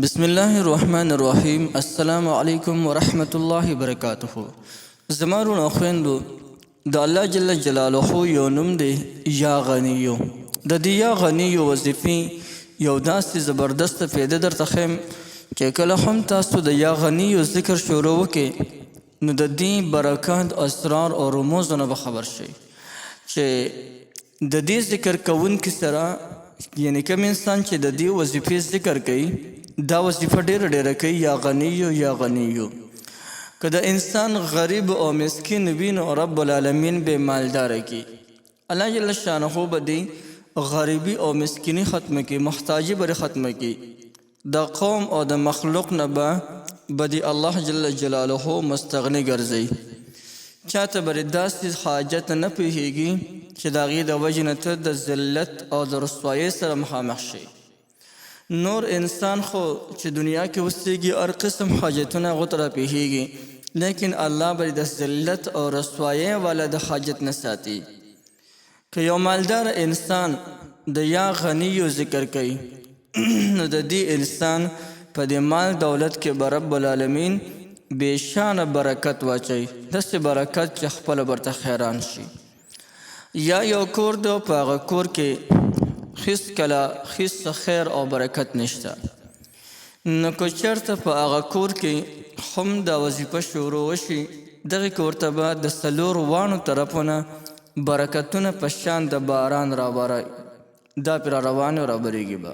بسم الله الرحمن الرحیم. السلام علیکم ورحمت الله وبرکاته. زمارون اخویندو د الله جل جلاله یو نوم دی یا غنیو. د دې یا غنیو وظیفې یو داسې زبردست فایده درته ښیم چې کله هم تاسو د یا غنیو ذکر شروع وکړئ نو د دې برکات، اسرار او رموزو نه به خبر شئ چې د دې ذکر کوونکي سره یعنی کوم انسان چې د دې وظیفې ذکر کوي دا وظیفه ډیره کوي یا غنیو یا غنیو. که د انسان غریب او مسکین وي نو رب العالمین به مالدار کی. الله جل شانه به دی غریبی او مسکینی ختم کی، محتاجی بر ختم کی. د قوم او د مخلوق نه به دی الله جل جلاله مستغنی ګرځي. چاته بر داسې حاجت نه پیږي چې د هغې د وجې نه ته د ذلت او د رسوایۍ سره مخامخ شي. نور انسان خو چې دنیا کې اوسېږي هر قسم حاجتونه هغو ته راپېښېږي، لیکن الله به د ذلت او رسوایۍ والا د حاجت نه ساتي. که یو مالدار انسان د یا غنیو ذکر کوي نو د دې انسان په دې مال دولت کې به رب العالمین بېشانه برکت واچوي، داسې برکت چې خپله برته خیران شي. یا یو کور دی په هغه کور کې هیڅ خیر او برکت نشته، نو که چېرته په هغه کور کې هم دا وظیفه شروع وشي دغې کور ته به د څلور واڼو طرفونه برکتونه په شان د باران راباري، دا پرې راروانې او رابریږي به.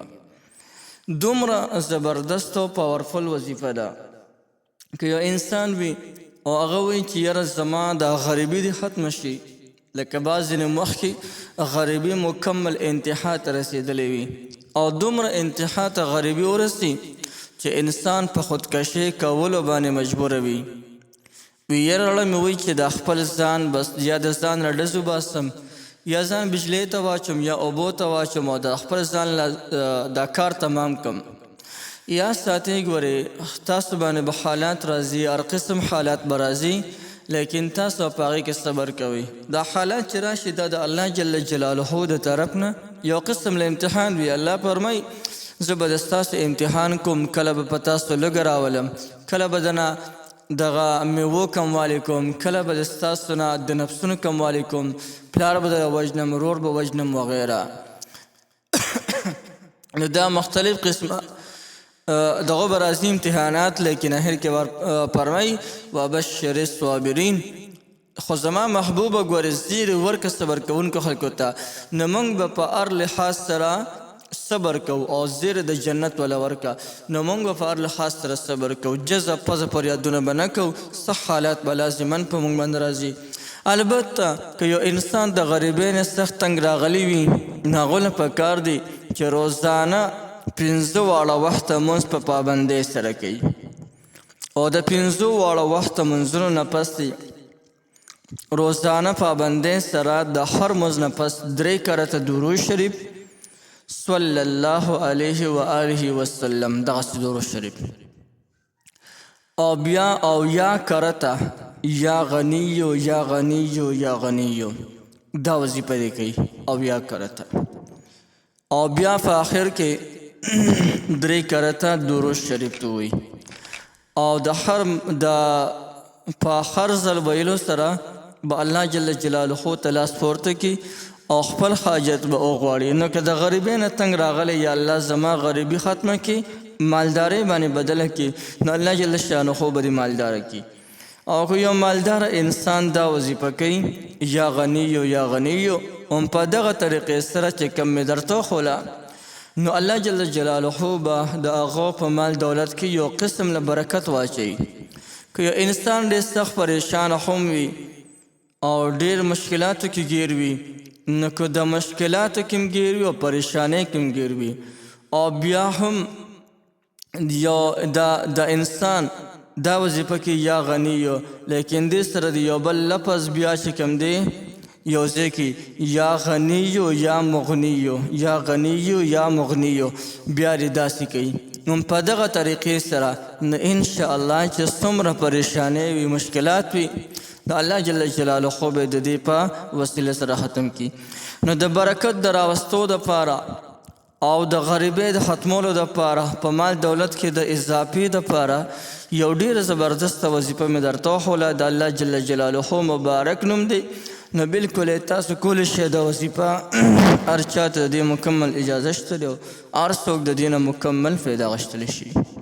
دومره زبردست او پاورفل وظیفه ده. که یو انسان وي او هغه وایي چې یاره زما دا غریبي دې ختمه شي، لکه بعض ځینې مخکې غریبي مکمل انتها ته رسېدلی وي او دومره انتها ته غریبي ورسي چې انسان په خودکشۍ کولو باندې مجبوره وي. وي یاره اړه مې وایي چې دا خپل ځان بس یا د ځان نه ډز وباسم یا ځان بجلۍ ته واچوم یا اوبو ته واچوم او د خپل ځان دا کار تمام کم. یا ساتئ ګورئ تاسو باندې به حالات راځي، هر قسم حالات به راځي، لیکن تاسو په هغې کې صبر کوئ. دا حالات چې راشي دا د الله جل جلاله د طرف نه یو قسم له امتحان وي. الله فرمایي زه به د ستاسو امتحان کوم، کله به په تاسو لږه راولم، کله به دنه دغه میوو کموالی کوم، کله به د ستاسو نه د نفسونو کموالی کوم، پلار به د وژنم، ورور به وژنم وغیره. نو دا مختلف قسمه دغه به راځي امتحانات، لیکن اخر کې فرمایي وبشر الصابرین. خو زما محبوبه ګورې زیری ورکه صبر کوونکو خلکو ته، نو موږ به په هر لحاظ سره صبر کوو او زیری د جنت ولا ورکه، نو موږ به په هر لحاظ سره صبر کوو، جزه پزه فریادونه به نه کوو، څه حالات به لازمن په موږ باندې راځي. البته که یو انسان د غریبۍ نه سخت تنګ راغلی وي نو هغو له پکار دی چې روزانه 5 واړه وخته مونځ په پابندۍ سره کوي او د 5 واړه وخته منځونو نه پس روزانه پابندۍ سره د هر مونځ نه پس 3 کرته درود شریف صلی الله علیه و آله وسلم دغسې درود شریف او بیا او یا کرته یا غنیو یا غنیو یا غنیو دا وظیفه دی کوي او یا کرته او بیا په آخر کې 3 کرته درود شریف ته وایي او په هر ځل ویلو سره به الله جل جلاله ته لاس پورته کړي او خپل حاجت به وغواړي. نو که د غریبۍ نه تنګ راغلی یا الله زما غریبي ختمه کړي، مالدارۍ باندې بدله کړي، نو الله جل شانه به دې مالداره کړي. او که یو مالدار انسان دا وظیفه کوي یا غنیو یا غنیو هم په دغه طریقې سره چې کوم مې درته وښوله نو الله جل جلاله به د هغو په مال دولت کې یو قسم له برکت واچوي. که یو انسان ډېر سخت پریشانه هم وي او ډېر مشکلاتو کې ګیر وي، نو که د مشکلاتو کې هم ګیر وي او پریشانۍ کې هم ګیر وي او بیا هم یو د انسان دا وظیفه کې یا غنیو، لیکن دې سره د یو بل لفظ بیا چې کوم دی یو ځای کې یا غنیو یا مغنیو یا غنیو یا مغنیو بیا دې داسې کوي. نو په دغه طریقې سره نو انشاءالله چې څومره پریشانۍ وي، مشکلات وي، د الله جل جلاله به د دې په وسیله سره ختم کړي. نو د برکت د راوستو دپاره او د غریبۍ د ختمولو دپاره په مال دولت کې د اضافې دپاره یو ډېره زبردسته وظیفه مې درته وښوله. د الله جل جلاله مبارک نوم دی. نو بلکل تاسو کولی شئ دا وظیفه هر چا ته د دې مکمل اجازه شته دی او هر څوک د دې نه مکمل فایده اخیستلی شي.